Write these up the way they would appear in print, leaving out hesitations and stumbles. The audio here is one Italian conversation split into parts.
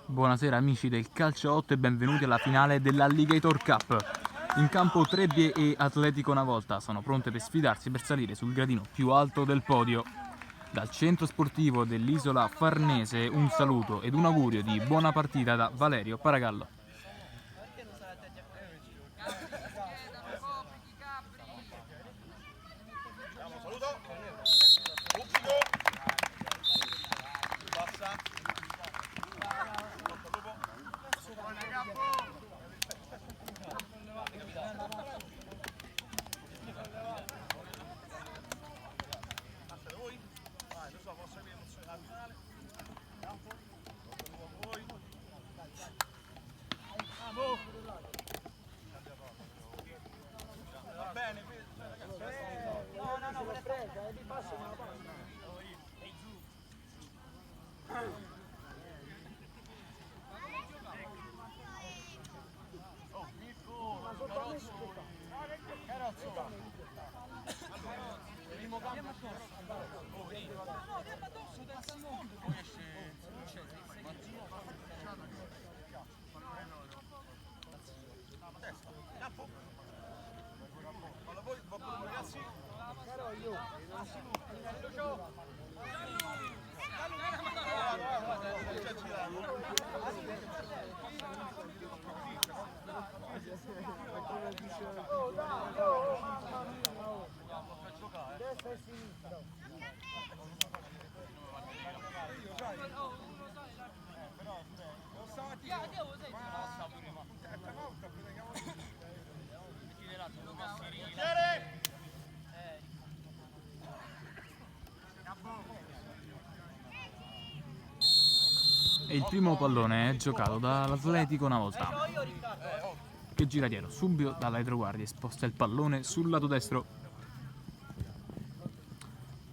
Buonasera amici del Calcio 8 e benvenuti alla finale dell'Alligator Cup. In campo Trebbie e Atletico una volta sono pronte per sfidarsi per salire sul gradino più alto del podio. Dal centro sportivo dell'isola Farnese un saluto ed un augurio di buona partita da Valerio Paragallo. E il primo pallone è giocato dall'Atletico una volta, che gira dietro, subito dalla retroguardia, sposta il pallone sul lato destro.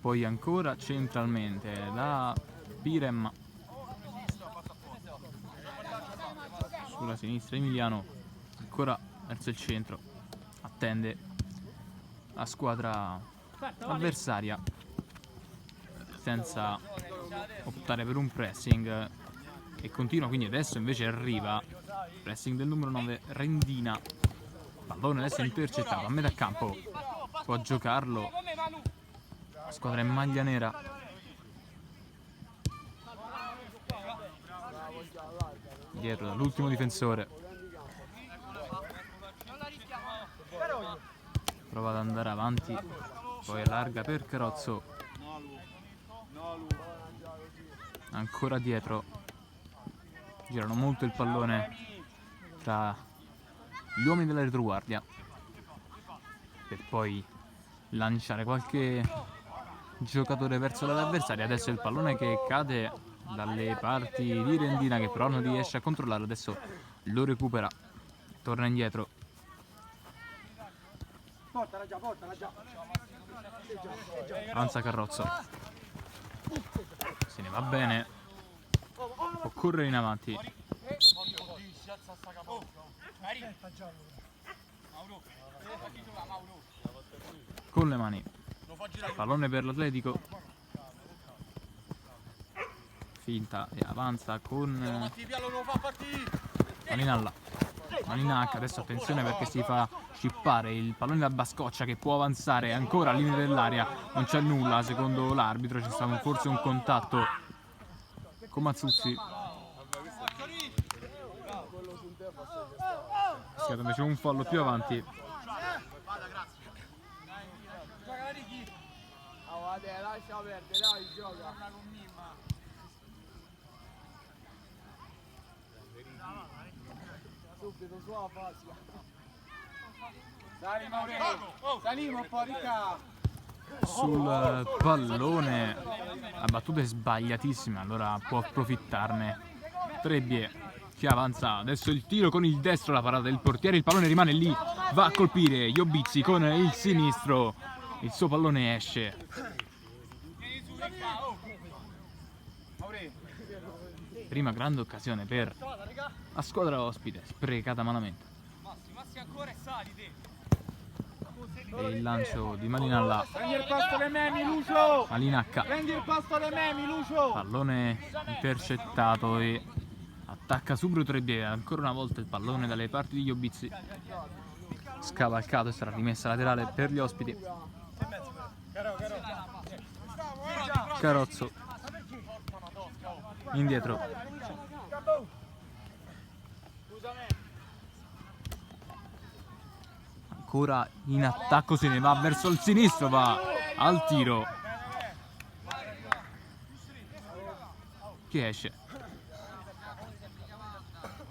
Poi ancora centralmente da Pirem, sulla sinistra Emiliano, ancora verso il centro, attende la squadra avversaria senza optare per un pressing e continua, quindi adesso invece arriva il pressing del numero 9 Rendina, pallone adesso intercettato a metà campo, può giocarlo la squadra in maglia nera. Dietro dall'ultimo difensore, prova ad andare avanti, poi allarga per Carozzo, ancora dietro, girano molto il pallone tra gli uomini della retroguardia per poi lanciare qualche giocatore verso l'avversario. Adesso il pallone che cade dalle parti di Rendina, che però non riesce a controllarlo, adesso lo recupera, torna indietro, avanza Carrozzo, se ne va bene, può correre in avanti con le mani, pallone per l'Atletico. finta e avanza con Malinalla. Malinacca, adesso attenzione perché si fa scippare il pallone da Bascoccia che può avanzare ancora al limite dell'area, non c'è nulla secondo l'arbitro, c'è stato forse un contatto con Mazzuzzi. È stato invece un fallo più avanti. Lascia perdere, dai, gioca. Subito sulla fase. Sali Maurizio, saliamo un po' di qua. Sul pallone a battute sbagliatissime, allora può approfittarne Trebbie che avanza, adesso il tiro con il destro, la parata del portiere, il pallone rimane lì, va a colpire Iobizzi con il sinistro, il suo pallone esce. Prima grande occasione per la squadra ospite, sprecata malamente. E il lancio di Malinalla. Prendi il pasto alle memi, Lucio! Malinacca. Prendi il pasto alle memi, Lucio! Pallone intercettato e attacca subito Trebbie. Ancora una volta il pallone dalle parti di Iobizzi. Scavalcato e sarà rimessa laterale per gli ospiti. Carozzo. Indietro. Ancora in attacco, se ne va verso il sinistro, va al tiro. Che esce.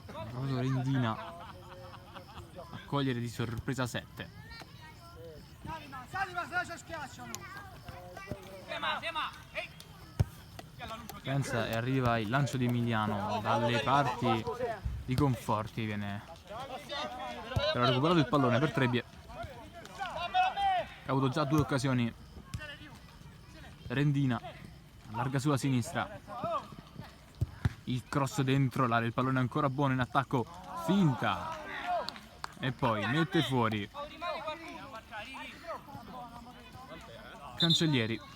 Proprio Rendina a cogliere di sorpresa 7. Pensa e arriva il lancio di Emiliano dalle parti di Conforti, viene però recuperato il pallone per Trebbie, ha avuto già 2 occasioni. Rendina allarga sulla sinistra, il cross dentro l'area, il pallone ancora buono in attacco, finta e poi mette fuori Cancellieri.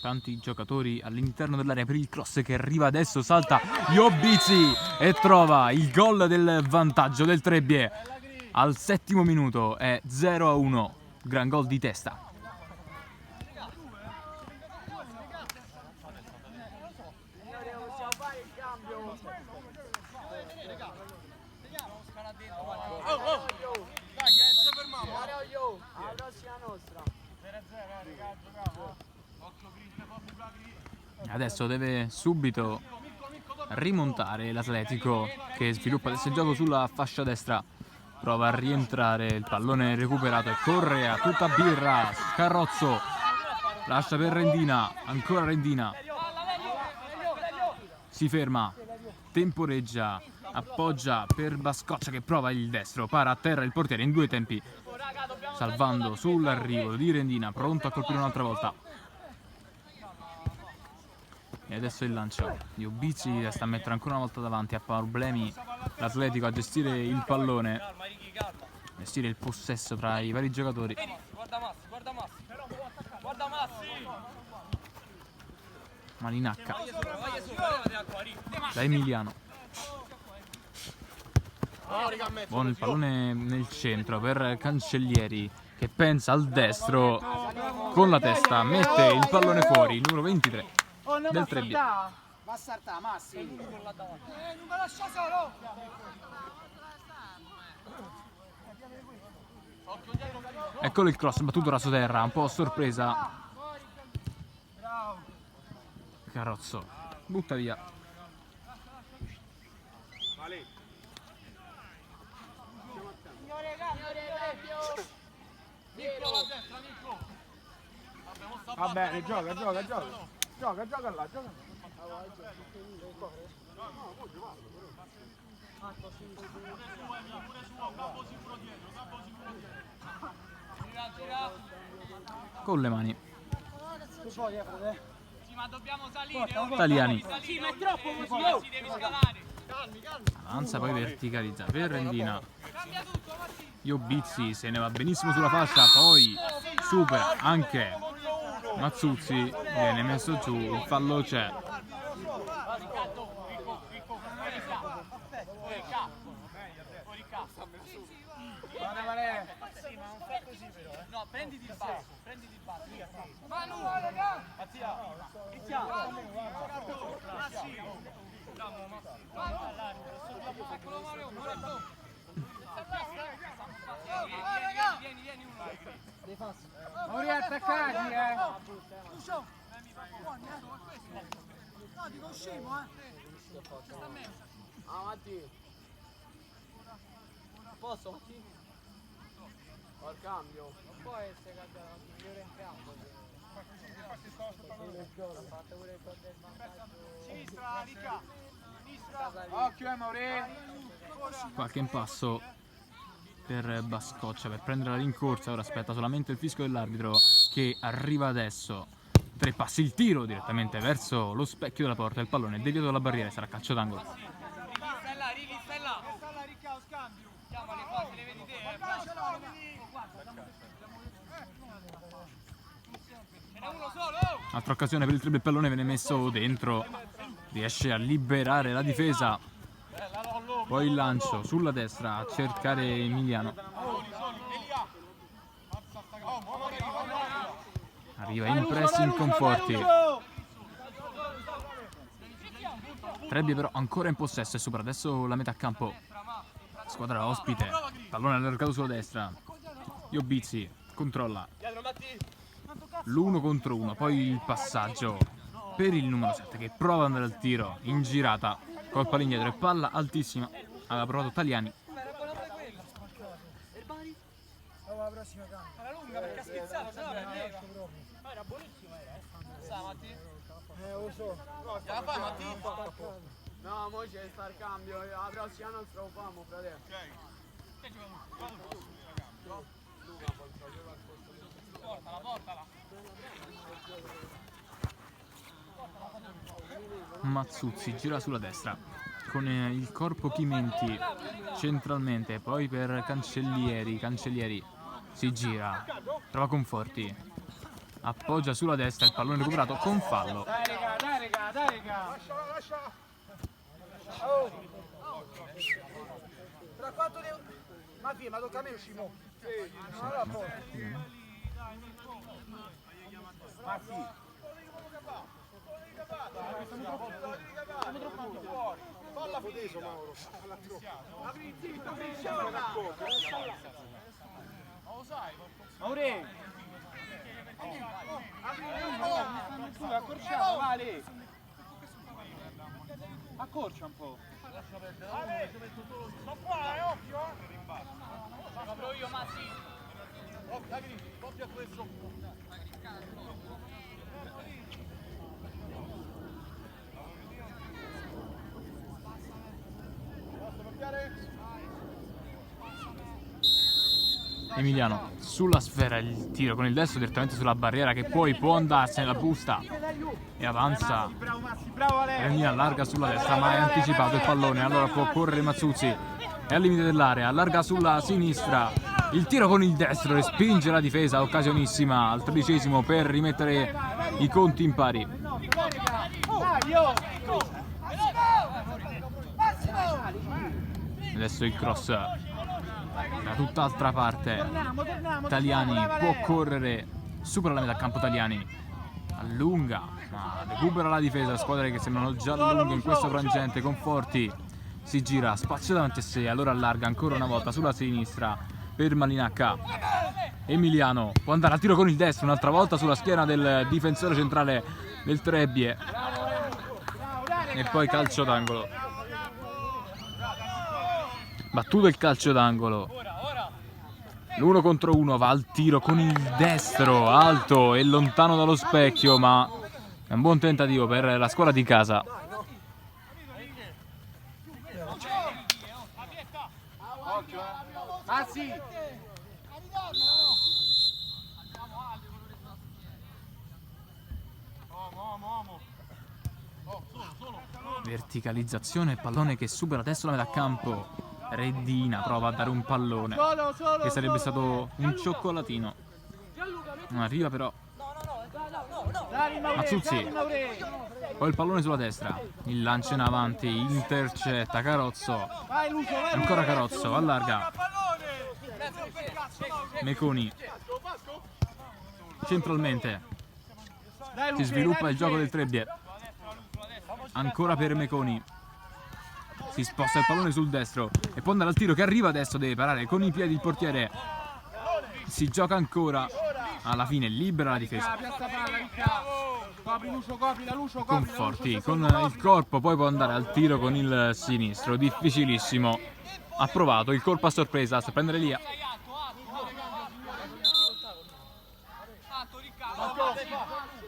Tanti giocatori all'interno dell'area per il cross che arriva adesso, salta Iobizzi e trova il gol del vantaggio del Trebbie al 7° minuto, è 0-1, gran gol di testa. Adesso deve subito rimontare l'Atletico che sviluppa adesso il gioco sulla fascia destra, prova a rientrare, il pallone recuperato e corre a tutta birra Carrozzo, lascia per Rendina, ancora Rendina, si ferma, temporeggia, appoggia per Bascoccia che prova il destro, para a terra il portiere in 2 tempi, salvando sull'arrivo di Rendina, pronto a colpire un'altra volta. E adesso il lancio. Iobizzi sta a mettere ancora una volta davanti, ha problemi l'Atletico a gestire il pallone, gestire il possesso tra i vari giocatori. Malinacca da Emiliano. Buono il pallone nel centro per Cancellieri che pensa al destro con la testa, mette il pallone fuori, il numero 23 del Trebbie. Va a saltare, Massi. Non mi lascia solo. Eccolo il cross battuto rasoterra, un po' a sorpresa. Carrozzo butta via. Va bene, gioca. Gioca là, gioca. Con le mani. Sì, ma dobbiamo salire. Taliani. Sì, ma è troppo così. Devi scalare. Avanza, poi verticalizza Ferrandina. Iobizzi se ne va benissimo sulla fascia, poi supera anche Mazzuzzi, viene messo giù, il fallo c'è. No, prenditi il basso, prenditi il basso. Manu! Vieni uno. Mauri attaccati, No, dico scemo, Ah, Matti. Posso, Matti? Al cambio. Non può essere cambiato, migliore in campo. Fatto pure il gol del vantaggio. Sinistra, Ricca. Occhio, Mauri. Qualche impasso per Bascoccia per prendere la rincorsa. Ora aspetta solamente il fischio dell'arbitro che arriva adesso. 3 passi, il tiro direttamente verso lo specchio della porta, il pallone è deviato dalla barriera e sarà calcio d'angolo. Altra occasione per il triple, pallone viene messo dentro, riesce a liberare la difesa, poi il lancio sulla destra a cercare Emiliano. Arriva in pressing Conforti. Trebbia però ancora in possesso e supera adesso la metà campo. Squadra ospite, pallone allargato sulla destra. Iobizzi controlla l'1 contro 1, poi il passaggio per il numero 7 che prova ad andare al tiro in girata, colpa all'indietro e palla altissima. Aveva provato Tagliani. Era lunga perché ha schizzato, se no prendeva. Ma era buonissimo, sa Matti? Lo so. La fai Matti? No, mo c'è sta il cambio, la prossima non ce lo famo, fratello. Portala. Mazzuzzi gira sulla destra con il corpo Chimenti centralmente, poi per Cancellieri si gira, trova Conforti, appoggia sulla destra, il pallone recuperato con fallo. Dai raga. Lascia. Tra quanto devo... Ma tocca a me uscimo. Sì. Falla foteso, Mauro. Apri zitto, Mauri! Accorciamo, vale! Accorcia un po'. Ma qua, occhio! Apro io, Matti! Doppia questo! Emiliano sulla sfera, il tiro con il destro direttamente sulla barriera che poi può andarsene, la busta e avanza. Ferrandina allarga sulla destra ma è anticipato il pallone, allora può correre Mazzuzzi, è al limite dell'area, allarga sulla sinistra, il tiro con il destro respinge la difesa, occasionissima al 13° per rimettere i conti in pari. Adesso il cross da tutt'altra parte, Tagliani può correre, supera la metà campo Tagliani, allunga ma recupera la difesa, squadre che sembrano già lunghe in questo frangente. Conforti si gira, spazio davanti a sé, allora allarga ancora una volta sulla sinistra per Malinacca. Emiliano può andare a tiro con il destro un'altra volta sulla schiena del difensore centrale del Trebbie e poi calcio d'angolo. Battuto il calcio d'angolo, l'1 contro 1, va al tiro con il destro, alto e lontano dallo specchio, ma è un buon tentativo per la squadra di casa. Ah sì! Verticalizzazione, pallone che supera adesso la metà campo. Rendina prova a dare un pallone che sarebbe stato un cioccolatino. Non arriva però. Mazzuzzi. Poi il pallone sulla destra. Il lancio in avanti. Intercetta Carozzo. Ancora Carozzo. Allarga. Meconi. Centralmente. Si sviluppa il gioco del Trebbie. Ancora per Meconi. Si sposta il pallone sul destro e può andare al tiro che arriva adesso, deve parare con i piedi il portiere. Si gioca ancora. Alla fine libera la difesa. Conforti con il corpo, poi può andare al tiro con il sinistro. Difficilissimo. Ha provato il colpo a sorpresa, sta a prendere Lia.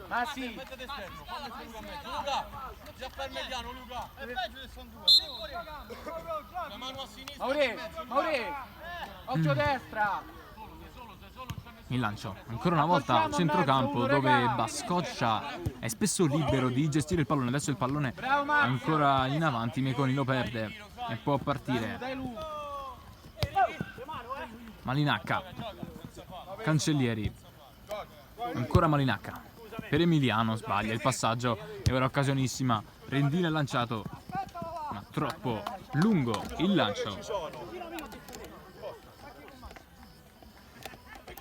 Ma sì. Maure, occhio destra. Il lancio, ancora una volta centrocampo dove Bascoccia è spesso libero di gestire il pallone. Adesso il pallone ancora in avanti, Meconi lo perde e può partire. Malinacca, Cancellieri, ancora Malinacca, per Emiliano sbaglia il passaggio e ora occasionissima. Rendina è lanciato, ma troppo lungo il lancio.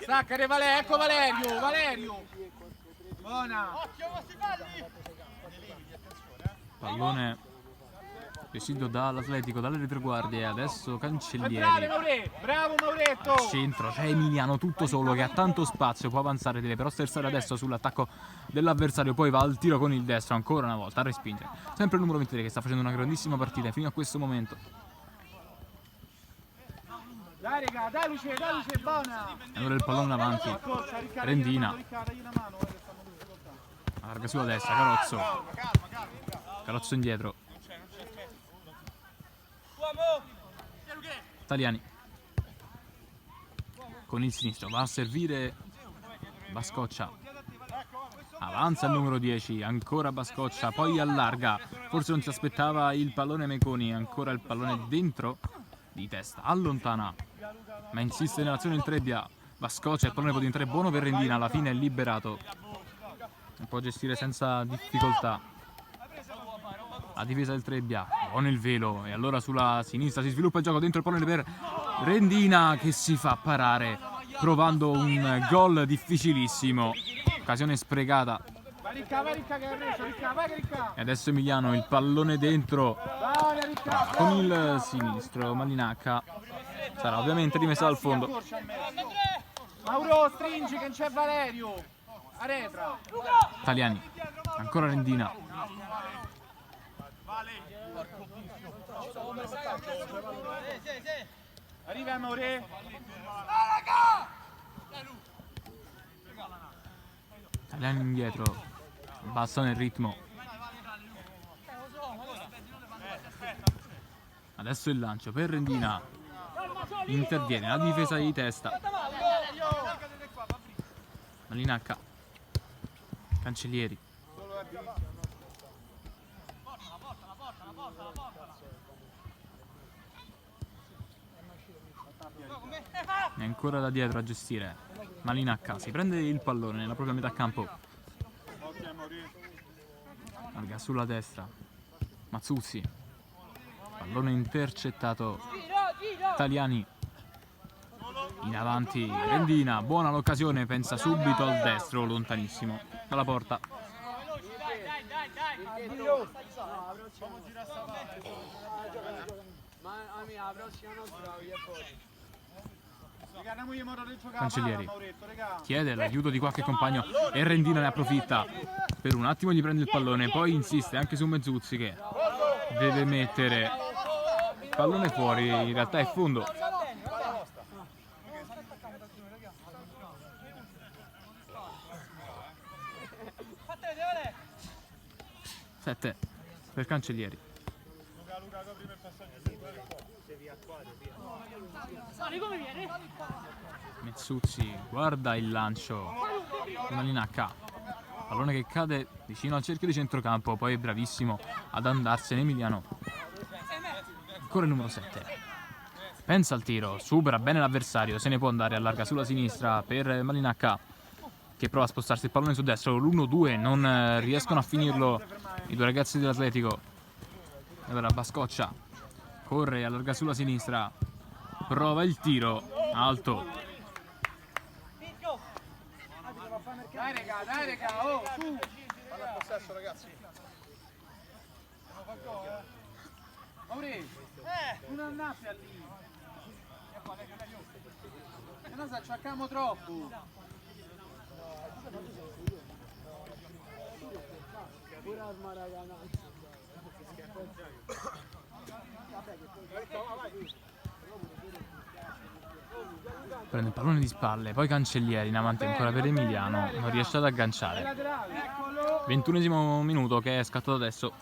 Staccare ecco Valerio. Buona. Pallone presidio dall'Atletico, dalle retroguardie. Adesso Cancellieri. Bravo Mauretto. Al centro c'è Emiliano tutto solo che ha tanto spazio, può avanzare, deve però sterzare adesso sull'attacco dell'avversario. Poi va al tiro con il destro ancora una volta a respingere. Sempre il numero 23 che sta facendo una grandissima partita fino a questo momento. Dai raga, dai Luce, buona. Allora il pallone avanti. Rendina. Allarga sulla destra, Carozzo. Carozzo indietro. Taliani. Con il sinistro va a servire Bascoccia. Avanza il numero 10, ancora Bascoccia, poi allarga. Forse non si aspettava il pallone Meconi, ancora il pallone dentro di testa, allontana. Ma insiste nell'azione il Trebbia. Bascoccia, il pallone può diventare buono per Rendina, alla fine è liberato. Può gestire senza difficoltà la difesa del Trebbia. Buono il velo e allora sulla sinistra si sviluppa il gioco dentro il pallone per Rendina che si fa parare provando un gol difficilissimo. Occasione sprecata. E adesso Emiliano, il pallone dentro con il sinistro. Malinacca sarà ovviamente rimessa dal fondo. Mauro, stringi che c'è Valerio. Aretra. Taliani, ancora Rendina. Arriva Maure. Taliani indietro, bassa nel ritmo. Adesso il lancio per Rendina. Interviene la difesa di testa. Malinacca. Cancellieri. E ancora da dietro a gestire Malinacca. Si prende il pallone nella propria metà campo. Larga sulla destra. Mazzuzzi. Pallone intercettato. Taliani. In avanti Rendina. Buona l'occasione. Pensa subito al destro. Lontanissimo dalla porta. Cancellieri chiede l'aiuto di qualche compagno e Rendina ne approfitta. Per un attimo gli prende il pallone, poi insiste anche su Mezzuzzi che deve mettere il pallone fuori, in realtà è fondo. Sette per Cancellieri. Mezzuzzi guarda il lancio. Malinacca. Pallone che cade vicino al cerchio di centrocampo, poi è bravissimo ad andarsene Emiliano. Ancora il numero 7. Pensa al tiro, supera bene l'avversario, se ne può andare, allarga sulla sinistra per Malinacca, che prova a spostarsi il pallone su destro. L'1-2 non riescono a finirlo i due ragazzi dell'Atletico. Allora Bascoccia corre, allarga sulla sinistra, prova il tiro alto. Dai raga, oh, su! Palla al possesso, ragazzi. Mauri, non andasse lì. Se no ci acciacchiamo troppo. Pure a Smaragana. Prende il pallone di spalle, poi Cancellieri in avanti ancora per Emiliano, non riesce ad agganciare. 21esimo minuto che è scattato adesso.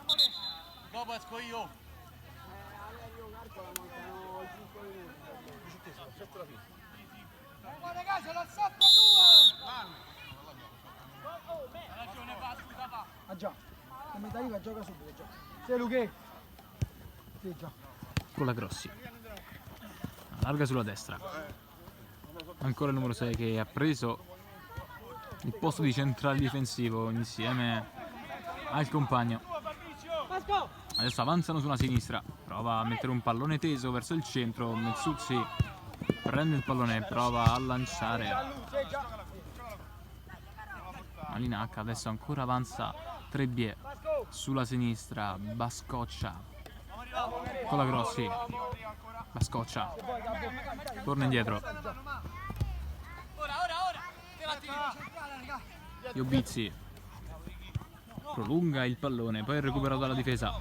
Dopo esco io. Ragazzi, l'ho sotto tua! Ah già, come da Riva gioca subito già. Sei Luque? Sì già. Con la Grossi. Allarga sulla destra. Ancora il numero 6 che ha preso il posto di centrale difensivo insieme al compagno. Adesso avanzano sulla sinistra. Prova a mettere un pallone teso verso il centro. Mezzucci prende il pallone, prova a lanciare. Malinacca adesso ancora avanza Trebbie sulla sinistra. Bascoccia con la Grossi. Bascoccia torna indietro. Iobizzi prolunga il pallone, poi è recuperato dalla difesa.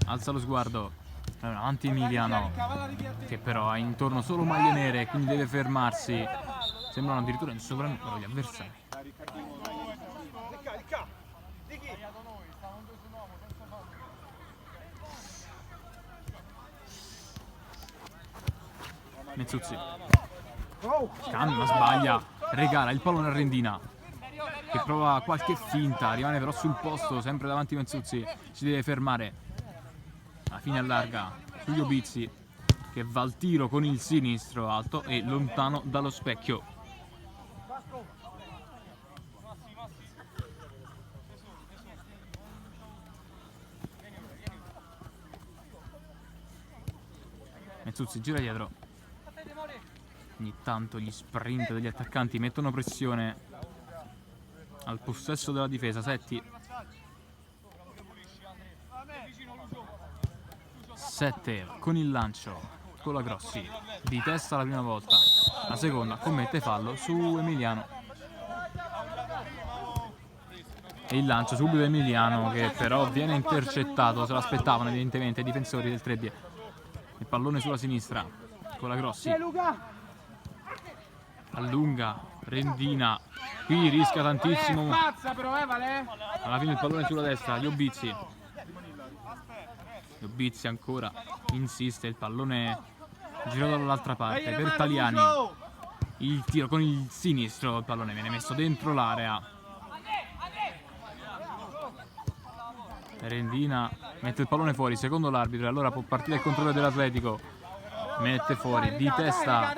Alza lo sguardo. Avanti Emiliano, che però ha intorno solo maglie nere, quindi deve fermarsi. Sembrano addirittura in sovrannumero gli avversari. Mezzucci cambia ma sbaglia, regala il pallone a Rendina, che prova qualche finta, rimane però sul posto, sempre davanti Mezzucci, si deve fermare. Alla fine allarga su Iobizzi, che va al tiro con il sinistro alto e lontano dallo specchio. Mezzucci gira dietro. Ogni tanto gli sprint degli attaccanti mettono pressione al possesso della difesa. Setti. 7 con il lancio, con la Grossi di testa la prima volta, la seconda commette fallo su Emiliano e il lancio subito Emiliano, che però viene intercettato, se l'aspettavano evidentemente i difensori del Trebbie. Il pallone sulla sinistra con la Grossi, allunga Rendina, qui rischia tantissimo. Alla fine il pallone sulla destra, Iobizzi ancora insiste, il pallone girato dall'altra parte per Taliani, il tiro con il sinistro, il pallone viene messo dentro l'area. Rendina mette il pallone fuori, secondo l'arbitro, e allora può partire il controllo dell'Atletico. Mette fuori di testa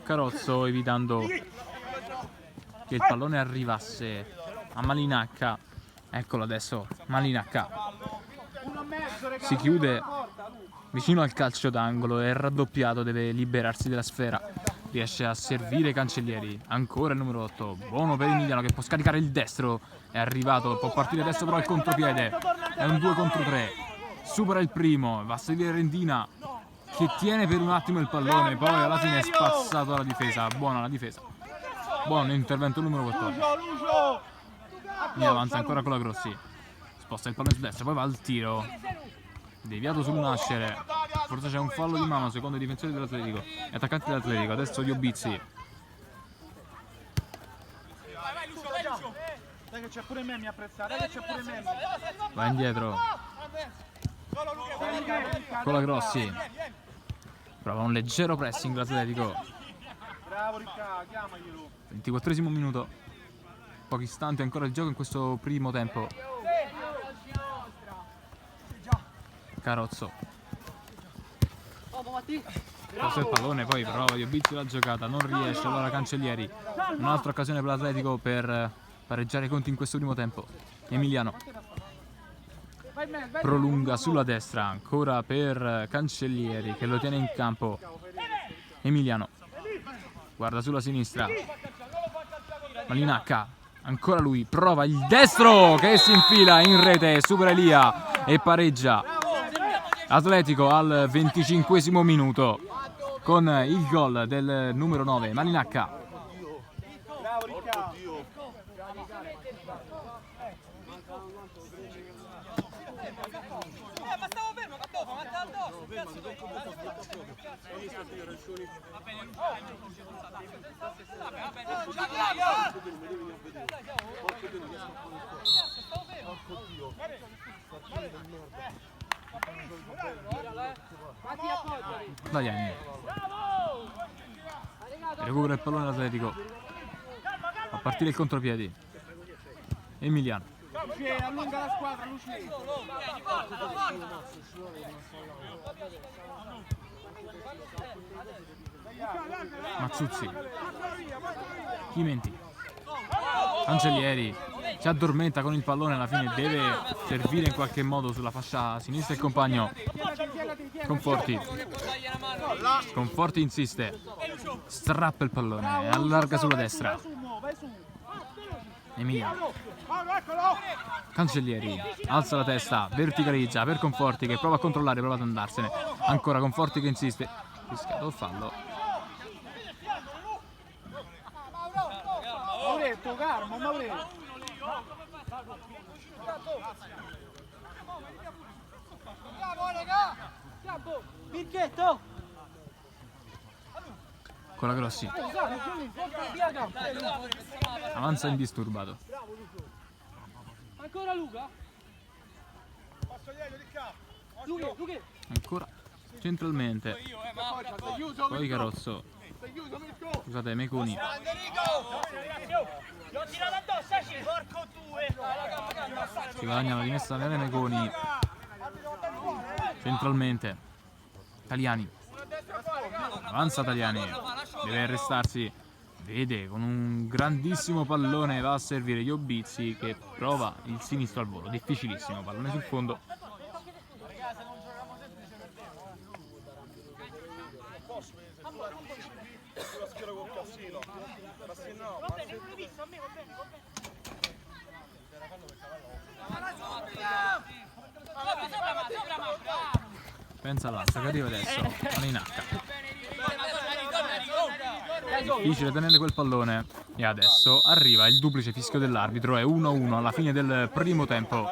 Carozzo, evitando che il pallone arrivasse a Malinacca. Eccolo adesso, Malinacca si chiude vicino al calcio d'angolo, è raddoppiato, deve liberarsi della sfera, riesce a servire Cancellieri. Ancora il numero 8, buono per Emiliano, che può scaricare il destro, è arrivato, può partire adesso però il contropiede, è un 2 contro 3, supera il primo, va a seguire Rendina, che tiene per un attimo il pallone, poi alla fine è spazzato dalla difesa. Buona la difesa, buono l'intervento numero 14. Quindi avanza ancora con la Grossi, sposta il pallone su destra, poi va al tiro, deviato sul nascere, forse c'è un fallo di mano secondo i difensori dell'Atletico e attaccanti dell'Atletico. Adesso Iobizzi, dai che c'è pure me, mi apprezzare, dai che c'è pure me. va indietro con la Grossi, prova un leggero pressing l'Atletico. Bravo Ricca, chiamaglielo. 24esimo minuto. pochi istanti ancora di gioco in questo primo tempo. Carozzo passa il pallone, poi prova Iobizzi la giocata, non riesce, allora Cancellieri, un'altra occasione per l'Atletico per pareggiare i conti in questo primo tempo. Emiliano prolunga sulla destra, ancora per Cancellieri che lo tiene in campo. Emiliano guarda sulla sinistra, Malinacca, ancora lui, prova il destro che si infila in rete, supera Elia e pareggia. Atletico al 25esimo minuto con il gol del numero 9 Malinacca. Bravo Ricca. Ma stavo fermo, Cattofo, ma sta addosso, cazzo vai. Daiani recupera il pallone l'Atletico, a partire il contropiedi. Emiliano Luce, allunga la squadra, Luce. Mazzuzzi, Chimenti, Cancellieri si addormenta con il pallone, alla fine deve servire in qualche modo sulla fascia sinistra il compagno. Conforti insiste, strappa il pallone e allarga sulla destra. Emiliano, Cancellieri alza la testa, verticalizza per Conforti che prova a controllare, prova ad andarsene. Ancora Conforti che insiste, fischiato il fallo. Mauretto, Carmo, Mauretto. Picchetto. Con la Grossi avanza indisturbato. Ancora Luca? Ancora centralmente, poi Carozzo, scusate, Meconi si guadagna la rimessa da Meconi. Centralmente Taliani, avanza Taliani, deve arrestarsi, vede con un grandissimo pallone, va a servire Iobizzi che prova il sinistro al volo, difficilissimo, pallone sul fondo. Pensa all'altro che arriva adesso, Malinacca. Difficile tenere quel pallone e adesso arriva il duplice fischio dell'arbitro, è 1-1 alla fine del primo tempo.